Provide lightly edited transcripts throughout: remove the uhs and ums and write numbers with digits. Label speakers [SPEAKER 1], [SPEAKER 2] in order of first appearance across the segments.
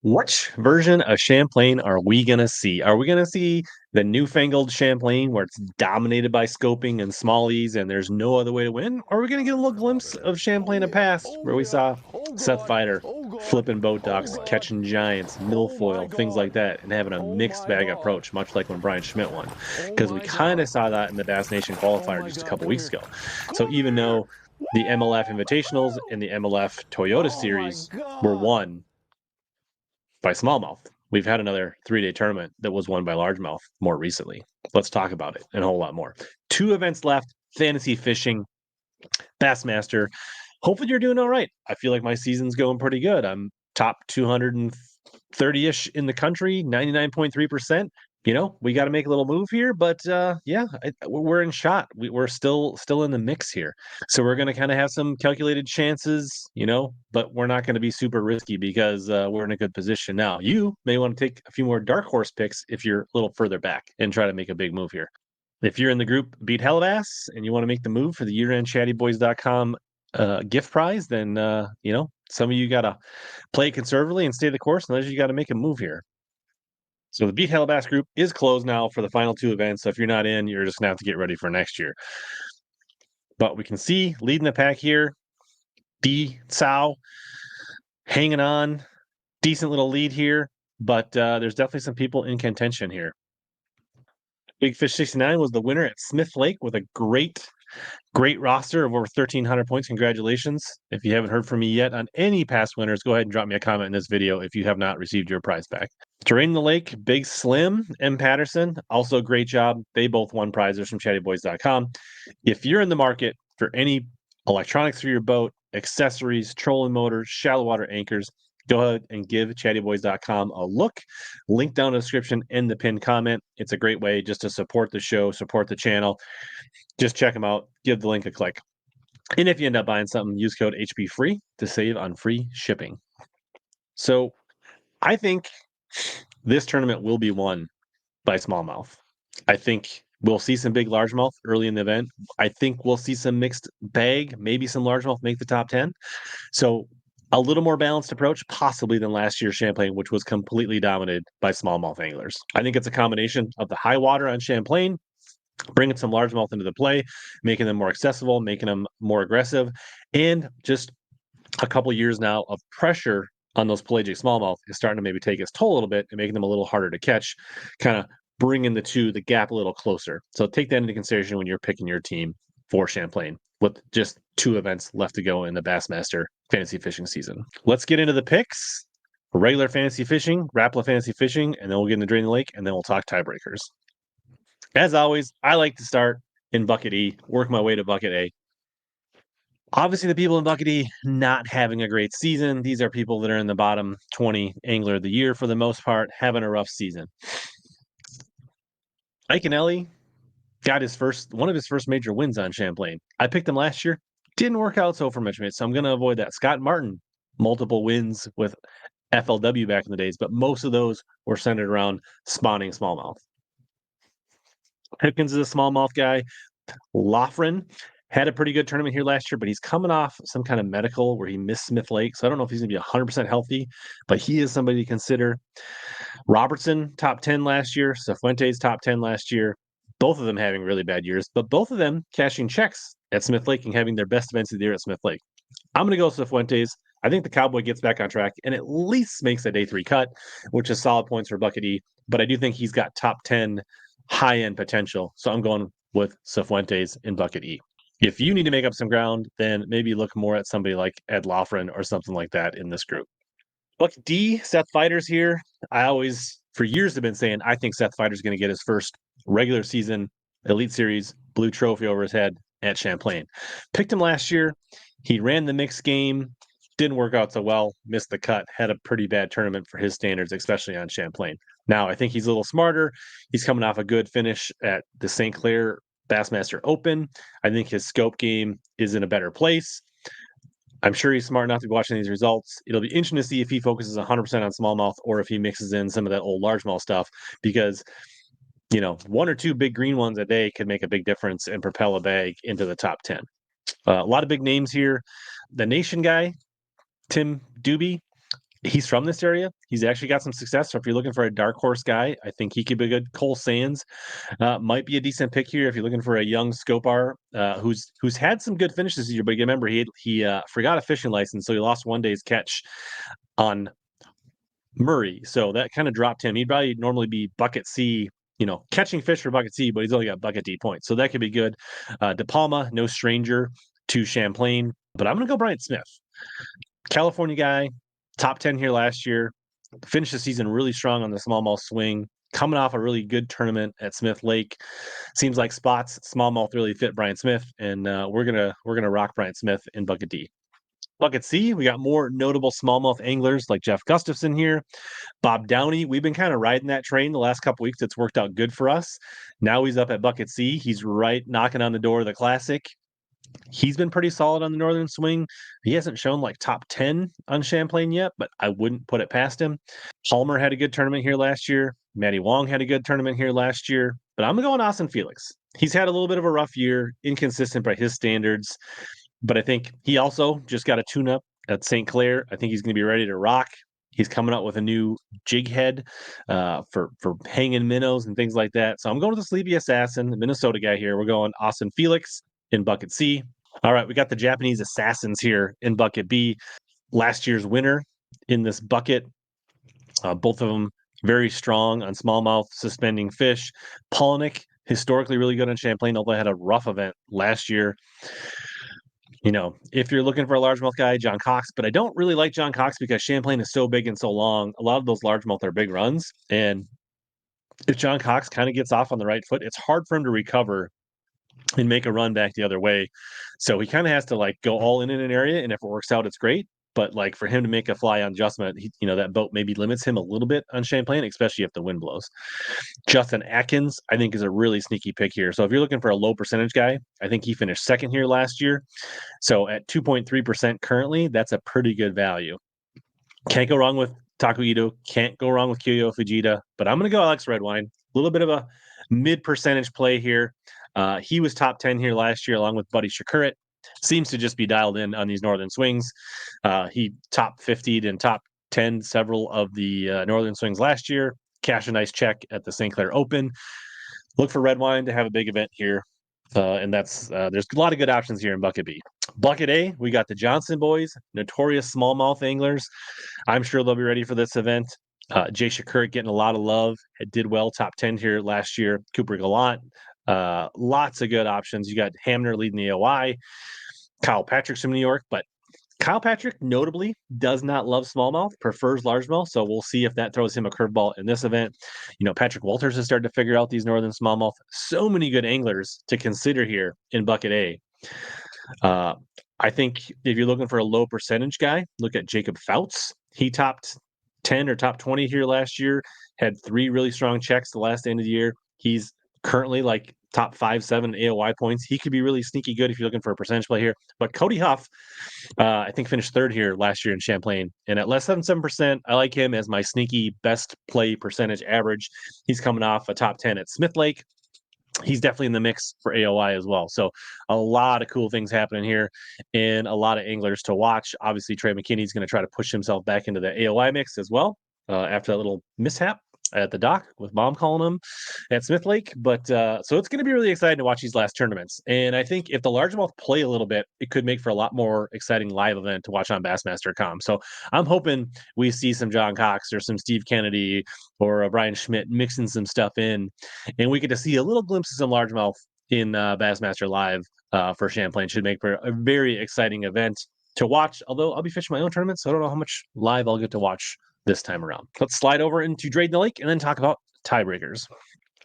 [SPEAKER 1] Which version of Champlain are we going to see? Are we going to see the newfangled Champlain where it's dominated by scoping and smallies and there's no other way to win? Or are we going to get a little glimpse of Champlain in the past where we saw Seth Feider flipping boat docks, catching giants, milfoil, things like that, and having a mixed bag approach, much like when Brian Schmidt won? Because we kind of saw that in the Bass Nation qualifier just a couple weeks ago. So even though the MLF Invitationals and the MLF Toyota Series were won by smallmouth, we've had another 3-day tournament that was won by largemouth more recently. Let's talk about it and a whole lot more. 2 events left: fantasy fishing, Bassmaster. Hopefully you're doing all right. I feel like my season's going pretty good. I'm top 230-ish in the country, 99.3%. We got to make a little move here, but we're in shot. We're still in the mix here. So we're going to kind of have some calculated chances, but we're not going to be super risky because we're in a good position now. You may want to take a few more dark horse picks if you're a little further back and try to make a big move here. If you're in the group Beat HellaBass and you want to make the move for the year-end chattyboys.com gift prize, then some of you got to play conservatively and stay the course, and others you got to make a move here. So the Beat HellaBass group is closed now for the final 2 events. So if you're not in, you're just gonna have to get ready for next year. But we can see leading the pack here, D Tsao hanging on, decent little lead here, but there's definitely some people in contention here. Big Fish 69 was the winner at Smith Lake with a great roster of over 1,300 points. Congratulations. If you haven't heard from me yet on any past winners, go ahead and drop me a comment in this video if you have not received your prize back. Terrain the Lake, Big Slim, M. Patterson, also great job. They both won prizes from chattyboys.com. If you're in the market for any electronics for your boat, accessories, trolling motors, shallow water anchors, go ahead and give chattyboys.com a look. Link down in the description and the pinned comment. It's a great way just to support the show, support the channel. Just check them out. Give the link a click. And if you end up buying something, use code HBFREE to save on free shipping. So I think this tournament will be won by smallmouth. I think we'll see some big largemouth early in the event. I think we'll see some mixed bag, maybe some largemouth make the top 10. So a little more balanced approach, possibly than last year's Champlain, which was completely dominated by smallmouth anglers. I think it's a combination of the high water on Champlain, bringing some largemouth into the play, making them more accessible, making them more aggressive, and just a couple years now of pressure on those pelagic smallmouth is starting to maybe take its toll a little bit and making them a little harder to catch, kind of bringing the gap a little closer. So take that into consideration when you're picking your team for Champlain with just 2 events left to go in the Bassmaster fantasy fishing season. Let's get into the picks. Regular fantasy fishing, Rapala fantasy fishing, and then we'll get into Drain the Lake, and then we'll talk tiebreakers. As always, I like to start in bucket E, work my way to bucket A. Obviously, the people in bucket E not having a great season. These are people that are in the bottom 20 angler of the year for the most part, having a rough season. Ike and Ellie got one of his first major wins on Champlain. I picked him last year. Didn't work out so for Mitch, so I'm going to avoid that. Scott Martin, multiple wins with FLW back in the days, but most of those were centered around spawning smallmouth. Hipkins is a smallmouth guy. Loughran had a pretty good tournament here last year, but he's coming off some kind of medical where he missed Smith Lake. So I don't know if he's going to be 100% healthy, but he is somebody to consider. Robertson, top 10 last year. Cifuentes, top 10 last year. Both of them having really bad years, but both of them cashing checks at Smith Lake and having their best events of the year at Smith Lake. I'm going to go Cifuentes. I think the Cowboy gets back on track and at least makes a day 3 cut, which is solid points for Bucket E. But I do think he's got top 10 high-end potential. So I'm going with Cifuentes in Bucket E. If you need to make up some ground, then maybe look more at somebody like Ed Loughran or something like that in this group. Bucket D, Seth Feider's here. I always, for years, have been saying I think Seth Feider's going to get his first regular season Elite Series blue trophy over his head at Champlain. Picked him last year. He ran the mixed game. Didn't work out so well. Missed the cut. Had a pretty bad tournament for his standards, especially on Champlain. Now, I think he's a little smarter. He's coming off a good finish at the St. Clair Bassmaster Open. I think his scope game is in a better place. I'm sure he's smart enough to be watching these results. It'll be interesting to see if he focuses 100% on smallmouth or if he mixes in some of that old largemouth stuff because, 1 or 2 big green ones a day could make a big difference and propel a bag into the top 10. A lot of big names here. The Nation guy, Tim Doobie, He's from this area. He's actually got some success. So if you're looking for a dark horse guy, I think he could be good. Cole Sands might be a decent pick here if you're looking for a young Scopar who's had some good finishes this year. But you remember he forgot a fishing license, so he lost one day's catch on Murray. So that kind of dropped him. He'd probably normally be bucket C, catching fish for bucket C, but he's only got bucket D points. So that could be good. De Palma, no stranger to Champlain, but I'm going to go Brian Smith. California guy, top 10 here last year, finished the season really strong on the smallmouth swing, coming off a really good tournament at Smith Lake. Seems like spots smallmouth really fit Brian Smith, and we're gonna rock Brian Smith in bucket D. Bucket C, we got more notable smallmouth anglers like Jeff Gustafson here. Bob Downey, we've been kind of riding that train the last couple weeks. It's worked out good for us. Now he's up at bucket C. He's right knocking on the door of the Classic. He's been pretty solid on the northern swing. He hasn't shown like top 10 on Champlain yet, but I wouldn't put it past him. Palmer had a good tournament here last year. Matty Wong had a good tournament here last year, but I'm going Austin Felix. He's had a little bit of a rough year, inconsistent by his standards, but I think he also just got a tune up at St. Clair. I think he's going to be ready to rock. He's coming out with a new jig head for hanging minnows and things like that. So I'm going with the Sleepy Assassin, the Minnesota guy here. We're going Austin Felix in bucket C. All right, we got the Japanese Assassins here in bucket B. Last year's winner in this bucket. Both of them very strong on smallmouth suspending fish. Polnick, historically really good on Champlain, although had a rough event last year. If you're looking for a largemouth guy, John Cox, but I don't really like John Cox because Champlain is so big and so long. A lot of those largemouth are big runs. And if John Cox kind of gets off on the right foot, it's hard for him to recover and make a run back the other way. So he kind of has to like go all in an area. And if it works out, it's great. But like for him to make a fly on adjustment, that boat maybe limits him a little bit on Champlain, especially if the wind blows. Justin Atkins, I think, is a really sneaky pick here. So if you're looking for a low percentage guy, I think he finished second here last year. So at 2.3% currently, that's a pretty good value. Can't go wrong with Taku Ito. Can't go wrong with Kyoyo Fujita. But I'm going to go Alex Redwine. A little bit of a mid percentage play here. He was top 10 here last year, along with Buddy Shakurit. Seems to just be dialed in on these northern swings. He top 50'd and top 10 several of the northern swings last year. Cash a nice check at the St. Clair Open. Look for Redwine to have a big event here. And there's a lot of good options here in Bucket B. Bucket A, we got the Johnson boys, notorious smallmouth anglers. I'm sure they'll be ready for this event. Jay Shakurit getting a lot of love. It did well, top 10 here last year. Cooper Gallant, lots of good options. You got Hamner leading the OI. Kyle Patrick's from New York, but Kyle Patrick notably does not love smallmouth, prefers largemouth. So we'll see if that throws him a curveball in this event. Patrick Walters has started to figure out these northern smallmouth. So many good anglers to consider here in Bucket A. I think if you're looking for a low percentage guy, look at Jacob Fouts. He topped 10 or top 20 here last year, had 3 really strong checks the last end of the year. He's currently like top 5-7 AOY points. He could be really sneaky good if you're looking for a percentage play here. But Cody Huff, I think finished third here last year in Champlain. And at less than 7%, I like him as my sneaky best play percentage average. He's coming off a top 10 at Smith Lake. He's definitely in the mix for AOI as well. So a lot of cool things happening here and a lot of anglers to watch. Obviously, Trey McKinney's going to try to push himself back into the AOI mix as well after that little mishap at the dock with mom calling him at Smith Lake. But so it's going to be really exciting to watch these last tournaments. And I think if the largemouth play a little bit, it could make for a lot more exciting live event to watch on Bassmaster.com. So I'm hoping we see some John Cox or some Steve Kennedy or Brian Schmidt mixing some stuff in, and we get to see a little glimpse of some largemouth in Bassmaster Live for Champlain. Should make for a very exciting event to watch. Although I'll be fishing my own tournament, so I don't know how much live I'll get to watch this time around. Let's slide over into Drain the Lake and then talk about tiebreakers.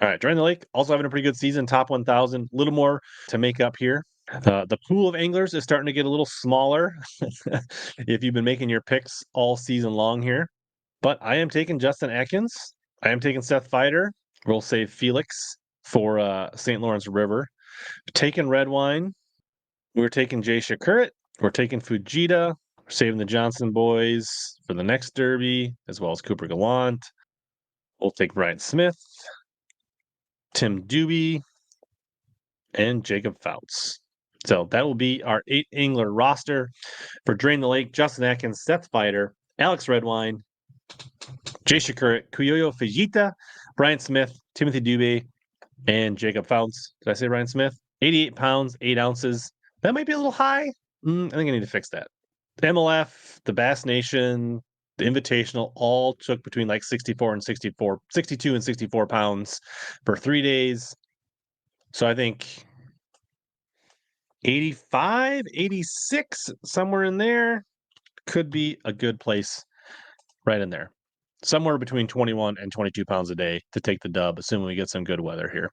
[SPEAKER 1] All right, Drain the Lake also having a pretty good season, top 1,000, a little more to make up here. The pool of anglers is starting to get a little smaller if you've been making your picks all season long here. But I am taking Justin Atkins. I am taking Seth Feider. We'll save Felix for St. Lawrence River. Taking Redwine. We're taking Jay Shakurit. We're taking Fujita. We're saving the Johnson boys for the next derby, as well as Cooper Gallant. We'll take Brian Smith, Tim Doobie, and Jacob Fouts. So that will be our 8 angler roster for Drain the Lake. Justin Atkins, Seth Feider, Alex Redwine, Jay Shakur, Kuyoyo Fujita, Brian Smith, Timothy Dubé, and Jacob Founts. Did I say Brian Smith? 88 pounds, 8 ounces. That might be a little high. I think I need to fix that. The MLF, the Bass Nation, the Invitational all took between like 64 and 64, 62 and 64 pounds for 3 days. So I think 85, 86, somewhere in there could be a good place right in there. Somewhere between 21 and 22 pounds a day to take the dub, assuming we get some good weather here.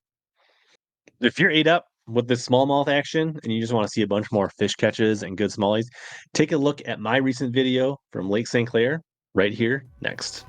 [SPEAKER 1] If you're ate up with this smallmouth action and you just want to see a bunch more fish catches and good smallies, take a look at my recent video from Lake St. Clair right here next.